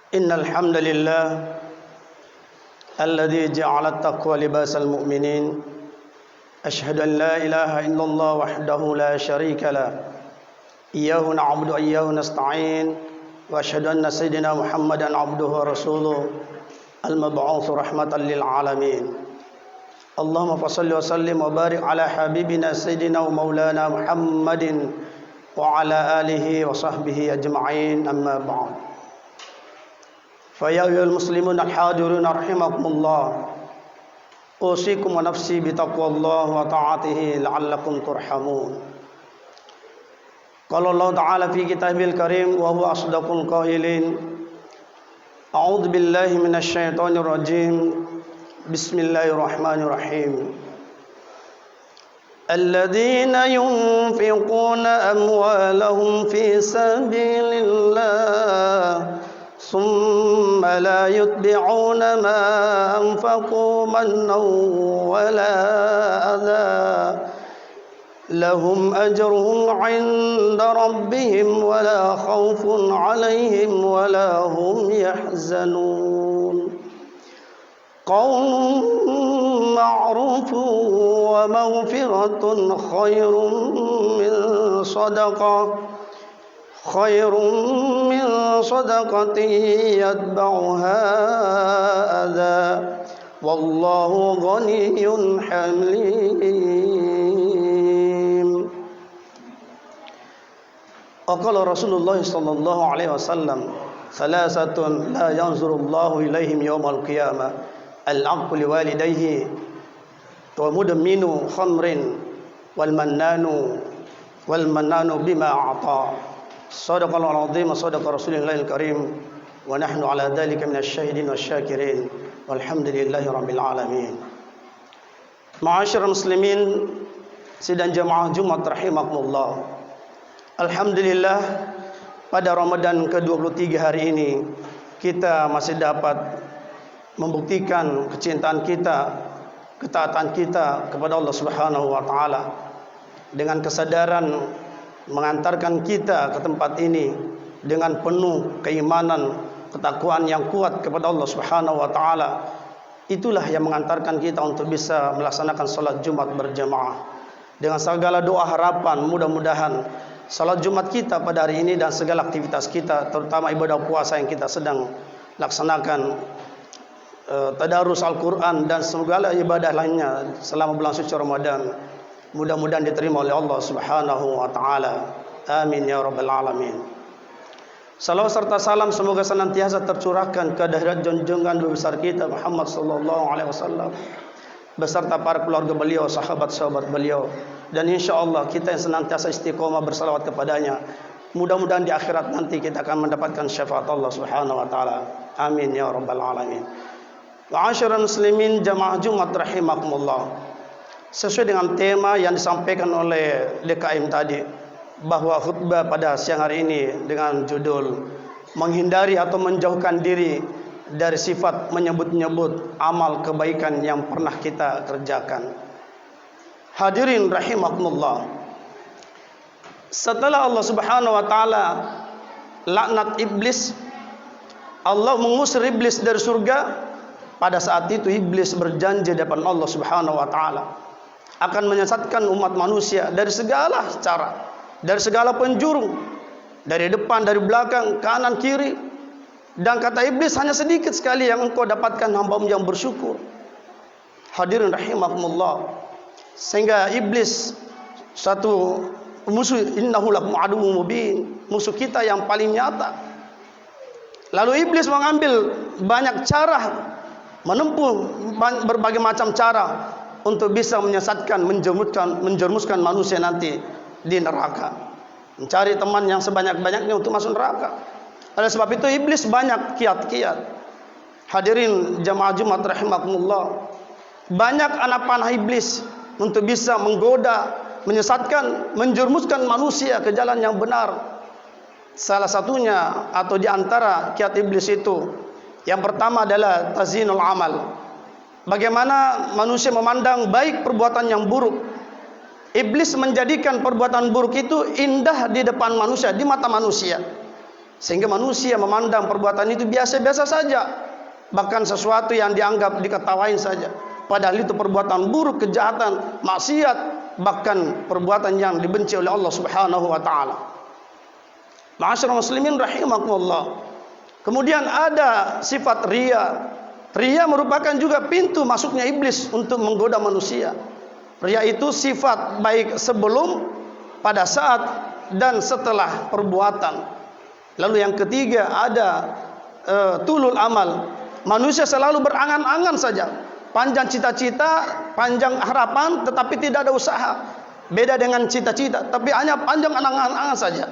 إن الحمد لله الذي جعل التقوى لباس المؤمنين أشهد أن لا إله إلا الله وحده لا شريك له إياه نعبد وإياه نستعين وأشهد أن سيدنا محمدا عبده ورسوله المبعوث رحمة للعالمين اللهم فصل وسلم وبارك على حبيبنا سيدنا ومولانا محمد وعلى آله وصحبه أجمعين أما بعد فيا أيها المسلمون الحاضرون رحمكم الله أوصيكم ونفسي بتقوى الله وطاعته لعلكم ترحمون قال الله تعالى في كتابه الكريم وهو أصدق القائلين أعوذ بالله من الشيطان الرجيم بسم الله الرحمن الرحيم الذين ينفقون أموالهم في سبيل الله ثم لا يتبعون ما أنفقوا منا ولا أذى لهم أجرهم عند ربهم ولا خوف عليهم ولا هم يحزنون قول معروف ومغفرة خير من صدقة يتبعها أذى والله غني حليم وقال رسول الله صلى الله عليه وسلم ثلاثة لا ينظر الله إليهم يوم القيامة العق لوالديه ومدمن خمر والمنان بما أعطى صدق الله العظيم وصدق رسول الله الكريم ونحن على ذلك من الشاهدين والشاكرين والحمد لله رب العالمين. Ma'asyiral muslimin sidang jamaah Jumat rahimakumullah. Alhamdulillah pada Ramadan ke-23 hari ini kita masih dapat membuktikan kecintaan kita, ketaatan kita kepada Allah Subhanahu wa taala dengan kesadaran mengantarkan kita ke tempat ini dengan penuh keimanan, ketakwaan yang kuat kepada Allah Subhanahu wa taala. Itulah yang mengantarkan kita untuk bisa melaksanakan salat Jumat berjamaah. Dengan segala doa harapan mudah-mudahan salat Jumat kita pada hari ini dan segala aktivitas kita, terutama ibadah puasa yang kita sedang laksanakan, tadarus Al-Quran dan segala ibadah lainnya selama bulan suci Ramadan, mudah-mudahan diterima oleh Allah Subhanahu wa taala. Amin ya rabbal alamin. Salawat serta salam semoga senantiasa tercurahkan ke hadirat junjungan besar kita Muhammad sallallahu alaihi wasallam beserta para keluarga beliau, sahabat-sahabat beliau, dan insyaallah kita yang senantiasa istiqomah bersalawat kepadanya. Mudah-mudahan di akhirat nanti kita akan mendapatkan syafaat Allah Subhanahu wa taala. Amin ya rabbal alamin. Ma'asyiral muslimin jamaah Jumat rahimakumullah. Sesuai dengan tema yang disampaikan oleh DKM tadi, bahwa khutbah pada siang hari ini dengan judul menghindari atau menjauhkan diri dari sifat menyebut-nyebut amal kebaikan yang pernah kita kerjakan. Hadirin rahimakumullah. Setelah Allah Subhanahu wa taala laknat iblis, Allah mengusir iblis dari surga. Pada saat itu iblis berjanji di depan Allah Subhanahu wa taala akan menyesatkan umat manusia dari segala cara, dari segala penjuru, dari depan, dari belakang, kanan, kiri. Dan kata iblis, hanya sedikit sekali yang engkau dapatkan hamba-Mu yang bersyukur. Hadirin rahimakumullah. Sehingga iblis satu musuh, innahu lakum aduwwum mubin, musuh kita yang paling nyata. Lalu iblis mengambil banyak cara, menempuh berbagai macam cara untuk bisa menyesatkan, menjerumuskan manusia nanti di neraka, mencari teman yang sebanyak-banyaknya untuk masuk neraka. Oleh sebab itu iblis banyak kiat-kiat. Hadirin jamaah Jumat rahimakumullah, banyak anak panah iblis untuk bisa menggoda, menyesatkan, menjerumuskan manusia ke jalan yang benar. Salah satunya atau di antara kiat iblis itu, yang pertama adalah tazinul amal. Bagaimana manusia memandang baik perbuatan yang buruk. Iblis menjadikan perbuatan buruk itu indah di depan manusia, di mata manusia. Sehingga manusia memandang perbuatan itu biasa-biasa saja, bahkan sesuatu yang dianggap diketawain saja. Padahal itu perbuatan buruk, kejahatan, maksiat, bahkan perbuatan yang dibenci oleh Allah Subhanahu wa taala. Ma'asyiral muslimin rahimakumullah. Kemudian ada sifat riya. Riya merupakan juga pintu masuknya iblis untuk menggoda manusia. Riya itu sifat baik sebelum, pada saat, dan setelah perbuatan. Lalu yang ketiga ada tulul amal. Manusia selalu berangan-angan saja, panjang cita-cita, panjang harapan, tetapi tidak ada usaha. Beda dengan cita-cita, tapi hanya panjang angan-angan saja.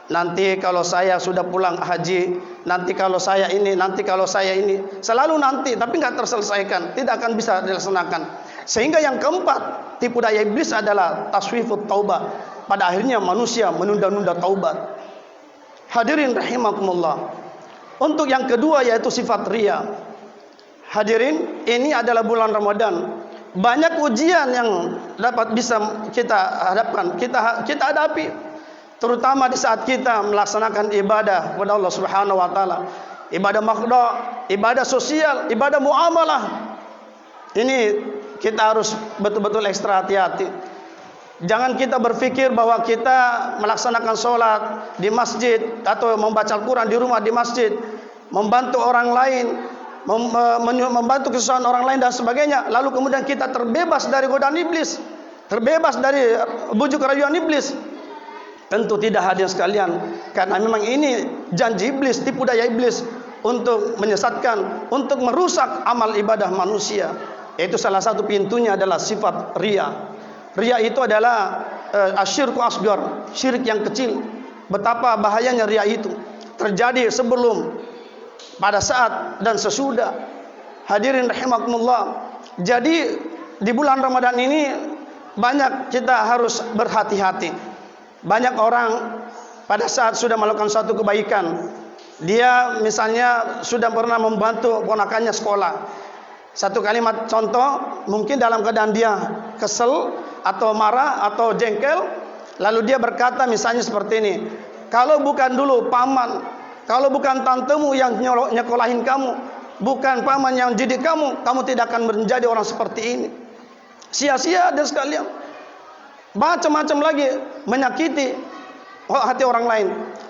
Nanti kalau saya sudah pulang haji, nanti kalau saya ini, nanti kalau saya ini, selalu nanti, tapi nggak terselesaikan, tidak akan bisa dilaksanakan. Sehingga yang keempat, tipu daya iblis adalah taswifut taubah. Pada akhirnya manusia menunda-nunda taubat. Hadirin rahimakumullah. Untuk yang kedua yaitu sifat riya. Hadirin, ini adalah bulan Ramadan. Banyak ujian yang dapat bisa kita hadapkan, kita hadapi. Terutama di saat kita melaksanakan ibadah kepada Allah Subhanahu wa taala. Ibadah makdo, ibadah sosial, ibadah muamalah. Ini kita harus betul-betul ekstra hati-hati. Jangan kita berpikir bahwa kita melaksanakan sholat di masjid atau membaca Al-Quran di rumah di masjid, membantu orang lain, membantu kesusahan orang lain dan sebagainya, lalu kemudian kita terbebas dari godaan iblis, terbebas dari bujuk rayuan iblis. Tentu tidak, hadirin sekalian, karena memang ini janji iblis, tipu daya iblis untuk menyesatkan, untuk merusak amal ibadah manusia. Yaitu salah satu pintunya adalah sifat riya. Riya itu adalah asyirku asgar, syirik yang kecil. Betapa bahayanya riya itu. Terjadi sebelum, pada saat, dan sesudah. Hadirin rahimakumullah. Jadi di bulan Ramadan ini banyak kita harus berhati-hati. Banyak orang pada saat sudah melakukan suatu kebaikan, dia misalnya sudah pernah membantu ponakannya sekolah. Satu kalimat contoh, mungkin dalam keadaan dia kesel atau marah atau jengkel, lalu dia berkata misalnya seperti ini, kalau bukan dulu paman, kalau bukan tantemu yang nyekolahin kamu, bukan paman yang didik kamu, kamu tidak akan menjadi orang seperti ini. Sia-sia dan sekalian. Macam-macam lagi menyakiti hati orang lain.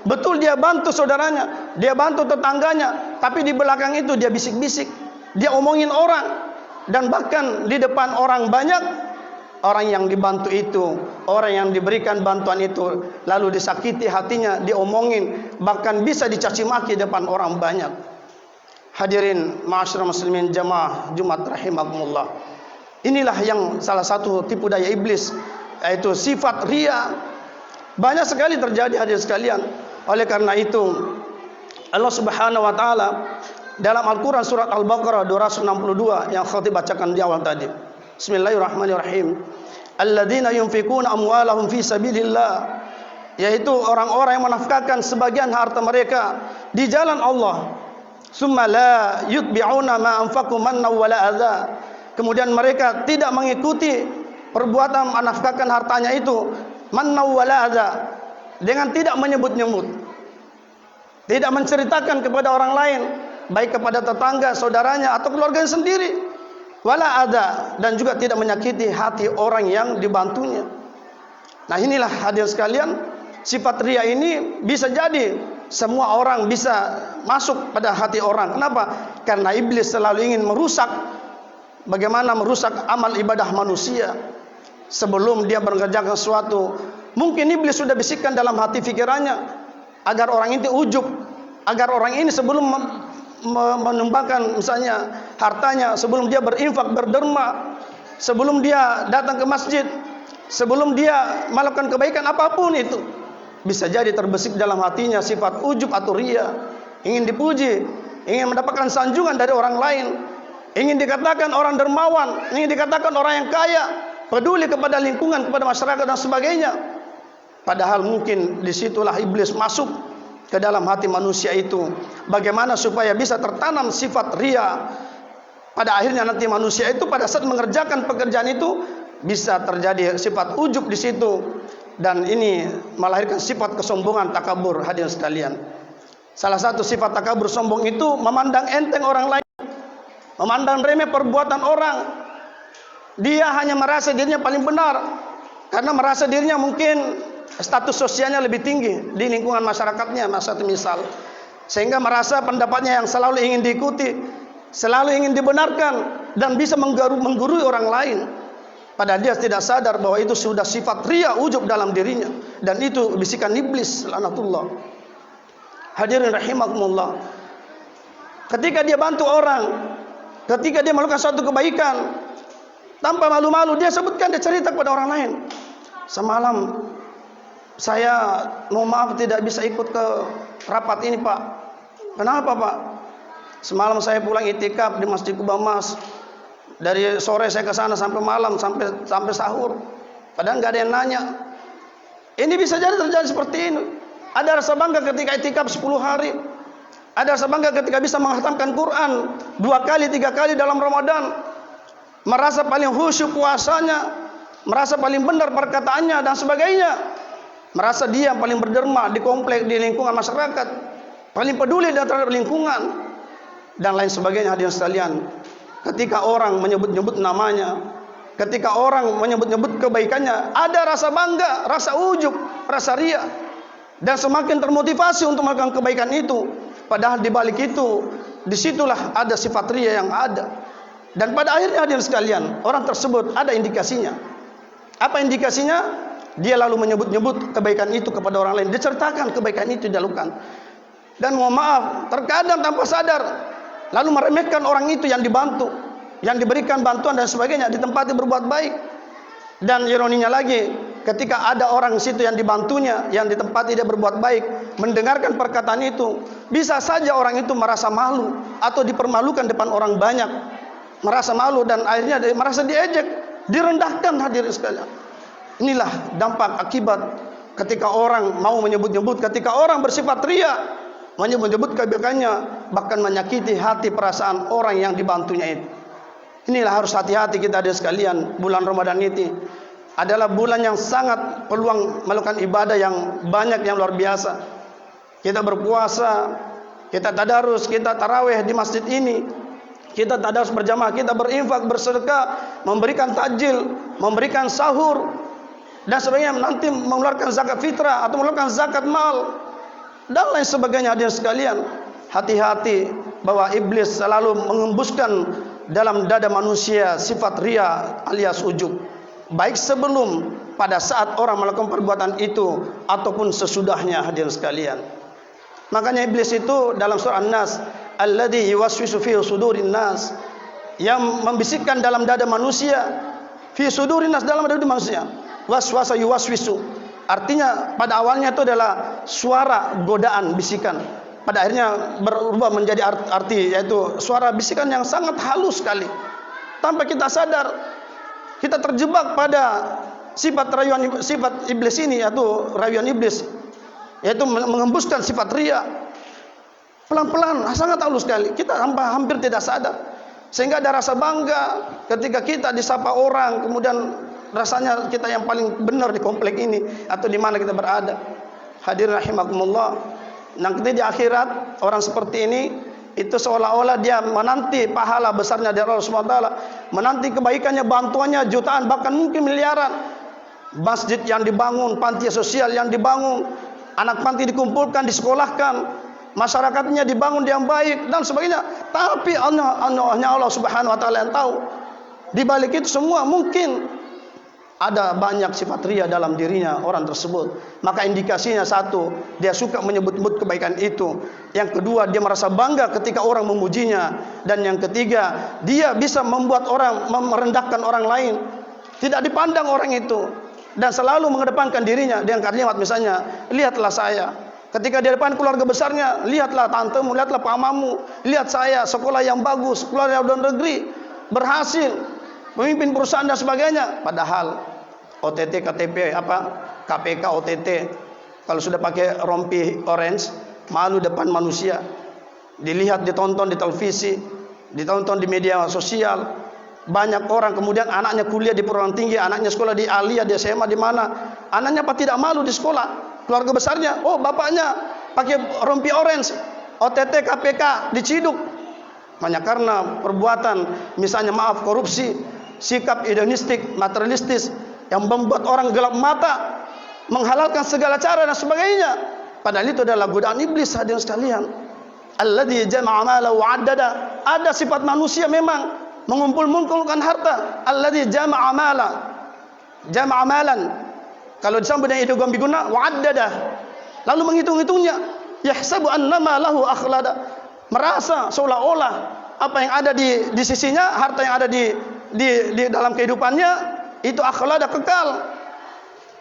Betul dia bantu saudaranya, dia bantu tetangganya, tapi di belakang itu dia bisik-bisik, dia omongin orang, dan bahkan di depan orang banyak, orang yang dibantu itu, orang yang diberikan bantuan itu, lalu disakiti hatinya, diomongin, bahkan bisa dicaci maki depan orang banyak. Hadirin ma'asyiral muslimin jamaah Jumat rahimakumullah. Inilah yang salah satu tipu daya iblis, yaitu sifat riya. Banyak sekali terjadi, hadirin sekalian. Oleh karena itu Allah Subhanahu wa taala dalam Al-Qur'an surat Al-Baqarah 262 yang khatib bacakan di awal tadi. Bismillahirrahmanirrahim. Alladzina yunfikuna amwalahum fi sabilillah, yaitu orang-orang yang menafkahkan sebagian harta mereka di jalan Allah. Summa la yutbi'una ma anfaqu manna wala adza. Kemudian mereka tidak mengikuti perbuatan menafkahkan hartanya itu manna wala adza, dengan tidak menyebut-nyebut, tidak menceritakan kepada orang lain, baik kepada tetangga, saudaranya atau keluarganya sendiri, wala adza, dan juga tidak menyakiti hati orang yang dibantunya. Nah, inilah hadirin sekalian, sifat riya ini bisa jadi semua orang bisa masuk pada hati orang. Kenapa? Karena iblis selalu ingin merusak, bagaimana merusak amal ibadah manusia. Sebelum dia mengerjakan sesuatu, mungkin iblis sudah bisikkan dalam hati fikirannya agar orang ini ujub, agar orang ini sebelum menumbangkan misalnya hartanya, sebelum dia berinfak, berderma, sebelum dia datang ke masjid, sebelum dia melakukan kebaikan apapun itu, bisa jadi terbesik dalam hatinya sifat ujub atau riya, ingin dipuji, ingin mendapatkan sanjungan dari orang lain, ingin dikatakan orang dermawan, ingin dikatakan orang yang kaya, peduli kepada lingkungan, kepada masyarakat dan sebagainya. Padahal mungkin disitulah iblis masuk ke dalam hati manusia itu. Bagaimana supaya bisa tertanam sifat riya. Pada akhirnya nanti manusia itu pada saat mengerjakan pekerjaan itu bisa terjadi sifat ujub di situ, dan ini melahirkan sifat kesombongan, takabur. Hadirin sekalian, Salah satu sifat takabur sombong itu memandang enteng orang lain, memandang remeh perbuatan orang. Dia hanya merasa dirinya paling benar karena merasa dirinya mungkin status sosialnya lebih tinggi di lingkungan masyarakatnya, misal, sehingga merasa pendapatnya yang selalu ingin diikuti, selalu ingin dibenarkan dan bisa menggurui orang lain. Padahal dia tidak sadar bahwa itu sudah sifat ria, ujub dalam dirinya, dan itu bisikan iblis, laknatullah. Hadirin rahimakumullah. Ketika dia bantu orang, ketika dia melakukan suatu kebaikan, tanpa malu-malu dia sebutkan, dia cerita kepada orang lain. Semalam saya mohon maaf tidak bisa ikut ke rapat ini, Pak. Kenapa, Pak? Semalam saya pulang itikaf di Masjid Kubah Mas. Dari sore saya ke sana sampai malam, sampai sahur. Padahal nggak ada yang nanya. Ini bisa jadi terjadi seperti ini. Ada rasa bangga ketika itikaf 10 hari. Ada rasa bangga ketika bisa menghatamkan Quran 2 kali, 3 kali dalam Ramadan. Merasa paling khusyuk puasanya, merasa paling benar perkataannya dan sebagainya. Merasa dia yang paling berderma di komplek, di lingkungan masyarakat, paling peduli terhadap lingkungan dan lain sebagainya. Hadirin sekalian, ketika orang menyebut-nyebut namanya, ketika orang menyebut-nyebut kebaikannya, ada rasa bangga, rasa ujub, rasa ria, dan semakin termotivasi untuk melakukan kebaikan itu. Padahal di balik itu, disitulah ada sifat ria yang ada. Dan pada akhirnya hadirin sekalian, orang tersebut ada indikasinya. Apa indikasinya? Dia lalu menyebut-nyebut kebaikan itu kepada orang lain, diceritakan kebaikan itu dilakukan. Dan mohon maaf, terkadang tanpa sadar lalu meremehkan orang itu yang dibantu, yang diberikan bantuan dan sebagainya, ditempati berbuat baik. Dan ironinya lagi, ketika ada orang situ yang dibantunya, yang ditempati dia berbuat baik, mendengarkan perkataan itu, bisa saja orang itu merasa malu atau dipermalukan depan orang banyak, merasa malu dan akhirnya dia merasa diejek, direndahkan. Hadirin sekalian, inilah dampak akibat ketika orang mau menyebut-nyebut, ketika orang bersifat ria, menyebut-nyebut kebaikannya, bahkan menyakiti hati perasaan orang yang dibantunya itu. Inilah harus hati-hati kita ada sekalian. Bulan Ramadan ini adalah bulan yang sangat peluang melakukan ibadah yang banyak, yang luar biasa. Kita berpuasa, kita tadarus, kita tarawih di masjid ini, kita tadarus berjamaah, kita berinfak, bersedekah, memberikan takjil, memberikan sahur, dan sebagainya, nanti mengeluarkan zakat fitrah atau mengeluarkan zakat mal dan lain sebagainya. Hadirin sekalian, hati-hati bahwa iblis selalu mengembuskan dalam dada manusia sifat ria alias ujub, baik sebelum, pada saat orang melakukan perbuatan itu, ataupun sesudahnya. Hadirin sekalian, makanya iblis itu dalam surah An-Nas, alladzi yuwaswisu fi sudurin nas, yang membisikkan dalam dada manusia, fi sudurin nas, dalam dada manusia. Waswasa yuwaswisu, artinya pada awalnya itu adalah suara godaan, bisikan. Pada akhirnya berubah menjadi arti, yaitu suara bisikan yang sangat halus sekali. Tanpa kita sadar, kita terjebak pada sifat rayuan, sifat iblis ini, yaitu rayuan iblis, yaitu mengembuskan sifat ria. Pelan-pelan, sangat halus sekali. Kita hampir tidak sadar. Sehingga ada rasa bangga ketika kita disapa orang, kemudian rasanya kita yang paling benar di komplek ini atau di mana kita berada. Hadirin rahimakumullah. Nanti di akhirat orang seperti ini itu seolah-olah dia menanti pahala besarnya dari Allah SWT, menanti kebaikannya, bantuannya jutaan, bahkan mungkin miliaran. Masjid yang dibangun, panti sosial yang dibangun, anak panti dikumpulkan, disekolahkan, masyarakatnya dibangun yang baik dan sebagainya. Tapi hanya Allah Subhanahu wa taala yang tahu. Di balik itu semua mungkin ada banyak sifat ria dalam dirinya orang tersebut. Maka indikasinya satu, dia suka menyebut-nyebut kebaikan itu. Yang kedua, dia merasa bangga ketika orang memujinya. Dan yang ketiga, dia bisa membuat orang, merendahkan orang lain, tidak dipandang orang itu, dan selalu mengedepankan dirinya dengan kalimat misalnya, lihatlah saya. Ketika di depan keluarga besarnya, lihatlah tantemu, lihatlah pamamu, lihat saya sekolah yang bagus, keluar dari luar negeri, berhasil memimpin perusahaan dan sebagainya. Padahal OTT, KTP, KPK, OTT, kalau sudah pakai rompi orange, malu depan manusia, dilihat, ditonton di televisi, ditonton di media sosial, banyak orang. Kemudian anaknya kuliah di perguruan tinggi, anaknya sekolah di Alia, di SMA, di mana, anaknya apa tidak malu di sekolah, keluarga besarnya, oh bapaknya pakai rompi orange, OTT KPK diciduk. Hanya karena perbuatan misalnya maaf korupsi, sikap hedonistik, materialistis yang membuat orang gelap mata, menghalalkan segala cara dan sebagainya. Padahal itu adalah godaan iblis hadirin sekalian. Alladzi jama'a mala wa 'addada. Ada sifat manusia memang mengumpul-ngumpulkan harta. Alladzi jama'a mala. Jama'a malan. Kalau disambung dengan idgham biguna wa 'addada. Lalu menghitung-hitungnya. Yahsabu annama lahu akhlada. Merasa seolah-olah apa yang ada di sisinya, harta yang ada di dalam kehidupannya itu akhlada kekal.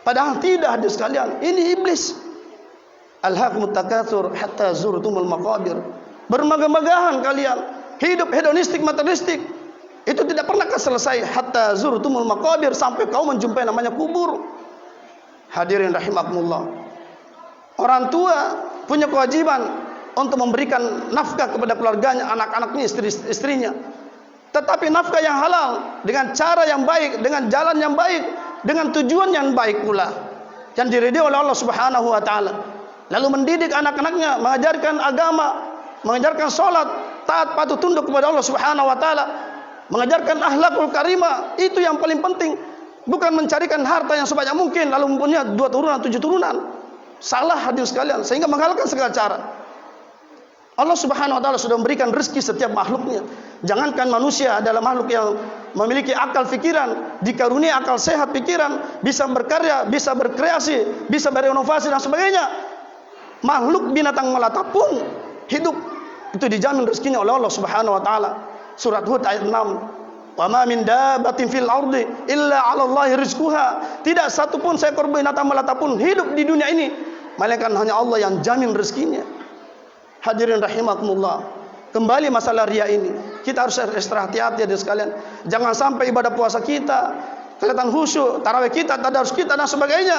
Padahal tidak hadirin sekalian, ini iblis. Alhaakumut takatsur hatta zurtumul maqabir. Bermegah-megahan kalian, hidup hedonistik materialistik. Itu tidak pernah selesai hatta zurtumul maqabir, sampai kau menjumpai namanya kubur. Hadirin rahimakumullah. Orang tua punya kewajiban untuk memberikan nafkah kepada keluarganya, anak-anaknya, istri-istrinya. Tetapi nafkah yang halal, dengan cara yang baik, dengan jalan yang baik, dengan tujuan yang baik pula, yang diridhai oleh Allah Subhanahu wa taala. Lalu mendidik anak-anaknya, mengajarkan agama, mengajarkan salat, taat patuh tunduk kepada Allah Subhanahu wa taala, mengajarkan akhlakul karimah. Itu yang paling penting. Bukan mencarikan harta yang sebanyak mungkin lalu mempunyai 2 turunan, 7 turunan. Salah hadirin sekalian, sehingga menghalalkan segala cara. Allah Subhanahu wa taala sudah memberikan rezeki setiap makhluknya. Jangankan manusia adalah makhluk yang memiliki akal fikiran, dikaruniai akal sehat pikiran, bisa berkarya, bisa berkreasi, bisa berinovasi dan sebagainya. Makhluk binatang melata pun hidup itu dijamin rezekinya oleh Allah Subhanahu wa taala. Surat Hud ayat 6. Wa ma min dabbatin fil ardi illa 'ala Allahi rizquha. Tidak satu pun seekor binatang melata pun hidup di dunia ini melainkan hanya Allah yang jamin rezekinya. Hadirin rahimakumullah. Kembali masalah riya ini, kita harus ekstra hati-hati hadirin sekalian. Jangan sampai ibadah puasa kita kelihatan khusyuk, tarawih kita, tadarus kita dan sebagainya.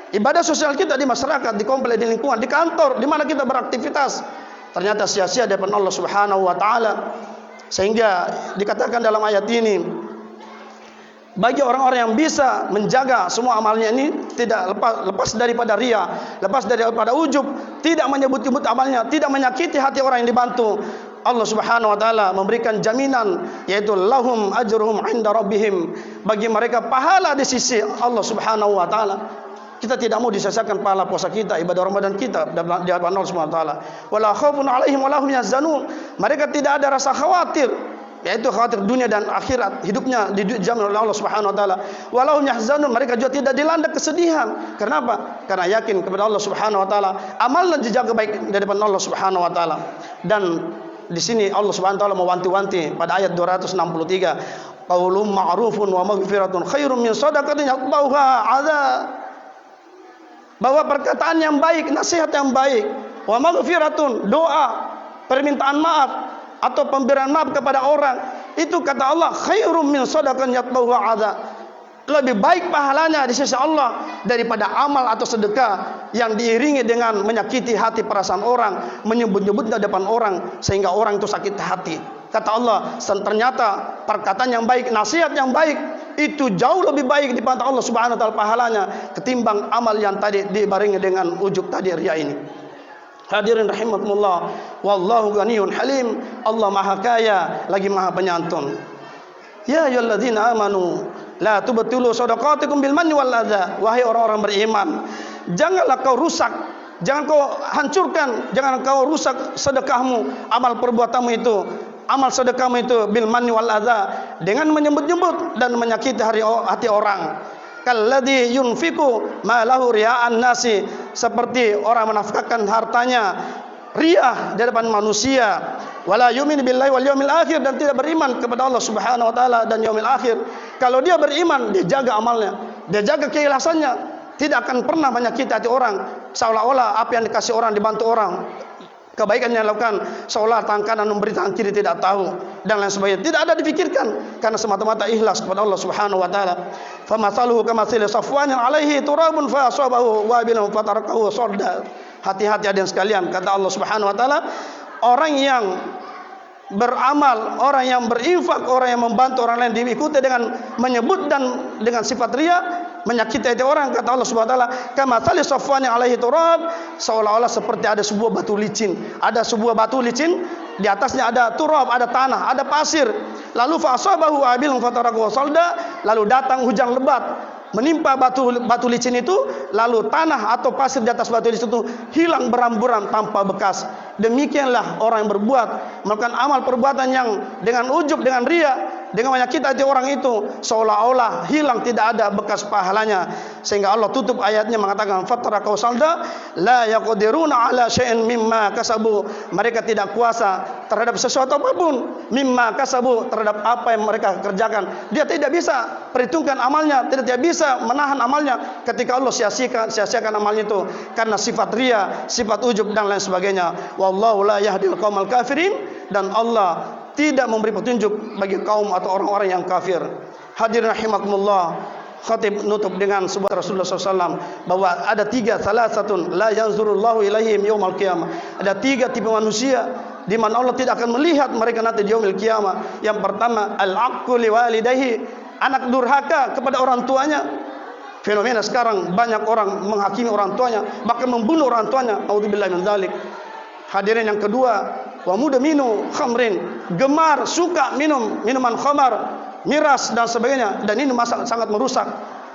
Ibadah sosial kita di masyarakat, di komplek, di lingkungan, di kantor, di mana kita beraktivitas, ternyata sia-sia di hadapan Allah Subhanahu wa taala. Sehingga dikatakan dalam ayat ini, bagi orang-orang yang bisa menjaga semua amalnya ini, tidak lepas daripada riya, lepas daripada ujub, tidak menyebut-nyebut amalnya, tidak menyakiti hati orang yang dibantu, Allah Subhanahu wa taala memberikan jaminan, yaitu lahum ajruhum 'inda rabbihim, bagi mereka pahala di sisi Allah Subhanahu wa taala. Kita tidak mau disia-siakan pahala puasa kita, ibadah Ramadan kita di hadapan Allah Subhanahu wa taala. Wala khaufun 'alaihim wa lahum yahzanun. Mereka tidak ada rasa khawatir, yaitu khawatir dunia dan akhirat, hidupnya dijamin oleh Allah Subhanahu wa taala. Walahum yahzanun, mereka juga tidak dilanda kesedihan. Kenapa? Karena yakin kepada Allah Subhanahu wa taala, amalnya dijaga baik dari depan Allah Subhanahu wa taala. Dan di sini Allah Subhanahu wa taala mewanti-wanti pada ayat 263, qaulun ma'rufun wa maghfiratun khairum min shadaqatin yatba'uha 'adza. Bahwa perkataan yang baik, nasihat yang baik, wa maghfiratun, doa, permintaan maaf atau pemberian maaf kepada orang, itu kata Allah khairum min shadaqatin yatba'uha 'adza. Lebih baik pahalanya di sisi Allah daripada amal atau sedekah yang diiringi dengan menyakiti hati perasaan orang, menyebut-nyebut di depan orang sehingga orang itu sakit hati. Kata Allah, ternyata perkataan yang baik, nasihat yang baik itu jauh lebih baik di mata Allah Subhanahu wa taala pahalanya ketimbang amal yang tadi dibarengi dengan ujub tadi riya ini. Hadirin rahimakumullah, wallahu ghaniyyun halim. Allah Maha Kaya lagi Maha Penyantun. Ya ayyuhalladzina amanu la tubtilu shadaqatikum bil manni wal adza. Wahai orang-orang beriman, janganlah kau rusak, jangan kau hancurkan, jangan kau rusak sedekahmu, amal perbuatanmu itu, amal sedekahmu itu bil manni wal adza, dengan menyebut-nyebut dan menyakiti hati orang. Kalladzi yunfiqu malahu ria'an nasi, seperti orang menafkahkan hartanya riya di depan manusia. Wala yu'minu billahi wal yaumil akhir, dan tidak beriman kepada Allah Subhanahu wa taala dan yaumil akhir. Kalau dia beriman, dia jaga amalnya, dia jaga keikhlasannya, tidak akan pernah menyakiti hati orang, seolah-olah apa yang dikasih orang, dibantu orang, kebaikan yang dilakukan seolah tangan kanan memberi tangan kiri tidak tahu dan lain sebagainya, tidak ada dipikirkan karena semata-mata ikhlas kepada Allah Subhanahu wa taala. Famathaluhu kamathali safwanin alaihi turabun fa asabahu wabilun fatarakahu sadda. Hati-hati hadirin sekalian, kata Allah Subhanahu wa taala, orang yang beramal, orang yang berinfak, orang yang membantu orang lain diikuti dengan menyebut dan dengan sifat riya, menyakiti hati orang. Kata Allah Subhanahu wa taala, kama tali safwani alaihi turab, seolah-olah seperti ada sebuah batu licin. Ada sebuah batu licin, di atasnya ada turab, ada tanah, ada pasir. Lalu fa asabahu abilun fatarakahu salda, lalu datang hujan lebat menimpa batu licin itu, lalu tanah atau pasir di atas batu licin itu hilang beramburan tanpa bekas. Demikianlah orang yang berbuat melakukan amal perbuatan yang dengan ujub, dengan ria, dengan menyakiti hati orang itu, seolah-olah hilang, tidak ada bekas pahalanya. Sehingga Allah tutup ayatnya mengatakan fatarakahu salda la yaqdiruna ala syai'in mimma kasabu, mereka tidak kuasa terhadap sesuatu apapun, mimma kasabu, terhadap apa yang mereka kerjakan. Dia tidak bisa perhitungkan amalnya, tidak bisa menahan amalnya ketika Allah sia-siakan amalnya itu karena sifat ria, sifat ujub dan lain sebagainya. Wallahu la yahdil qaumal kafirin, dan Allah tidak memberi petunjuk bagi kaum atau orang-orang yang kafir. Hadirin rahimakumullah, khatib nutup dengan sebuah Rasulullah SAW bahwa ada tiga, salah satu la yanzurullahu ilaihim yaumal qiyamah. Ada tiga tipe manusia di mana Allah tidak akan melihat mereka nanti di yaumil qiyamah. Yang pertama, al-aqu liwalidayhi, anak durhaka kepada orang tuanya. Fenomena sekarang banyak orang menghakimi orang tuanya, bahkan membunuh orang tuanya. Auzubillahi min dzalik. Hadirin yang kedua, wa mudminu khamrin, gemar suka minum minuman khamar, miras dan sebagainya, dan ini sangat merusak.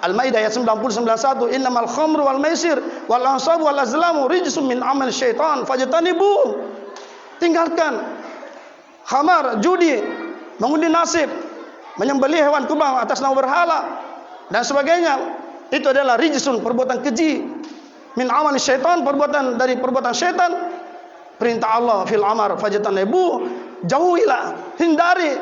Al-Maidah ayat 99:1, innamal khamru wal maisir wal ansab wal azlamu rijsum min amal syaitan fajtanibu. Tinggalkan khamar, judi, mengundi nasib, menyembelih hewan kurban atas nama berhala dan sebagainya. Itu adalah rijsun, perbuatan keji, min amal syaitan, perbuatan dari perbuatan syaitan. Perintah Allah fil amar fajtanibu, jauhilah, hindari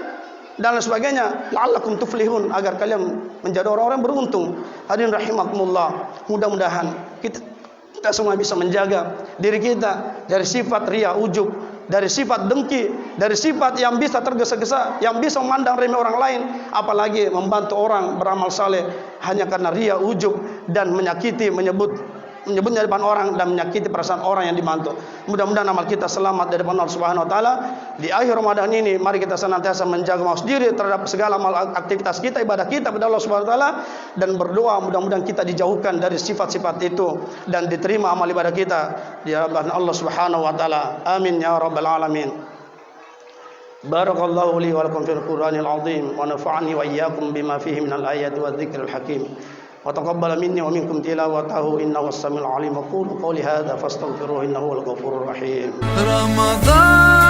dan lain sebagainya, la'allakum tuflihun, agar kalian menjadi orang-orang beruntung. Hadirin rahimakumullah, mudah-mudahan kita semua bisa menjaga diri kita dari sifat ria, ujub, dari sifat dengki, dari sifat yang bisa tergesa-gesa, yang bisa memandang remeh orang lain, apalagi membantu orang beramal saleh hanya karena ria, ujub, dan menyakiti, menyebutnya di depan orang dan menyakiti perasaan orang yang dibantu. Mudah-mudahan amal kita selamat dari depan Allah Subhanahu wa taala. Di akhir Ramadan ini mari kita senantiasa menjaga mawas diri terhadap segala amal aktivitas kita, ibadah kita kepada Allah Subhanahu wa taala, dan berdoa mudah-mudahan kita dijauhkan dari sifat-sifat itu dan diterima amal ibadah kita di hadapan Allah Subhanahu wa taala. Amin ya rabbal alamin. Barakallahu li wa lakum fil Qur'anil azim wa nafa'ani wa iyyakum bima fihi minal ayati wadh-dhikril hakim. وتقبل مني ومنكم تلاوته إنه السميع العليم. أقول قولي هذا فاستغفروه إنه هو الغفور الرحيم. رمضان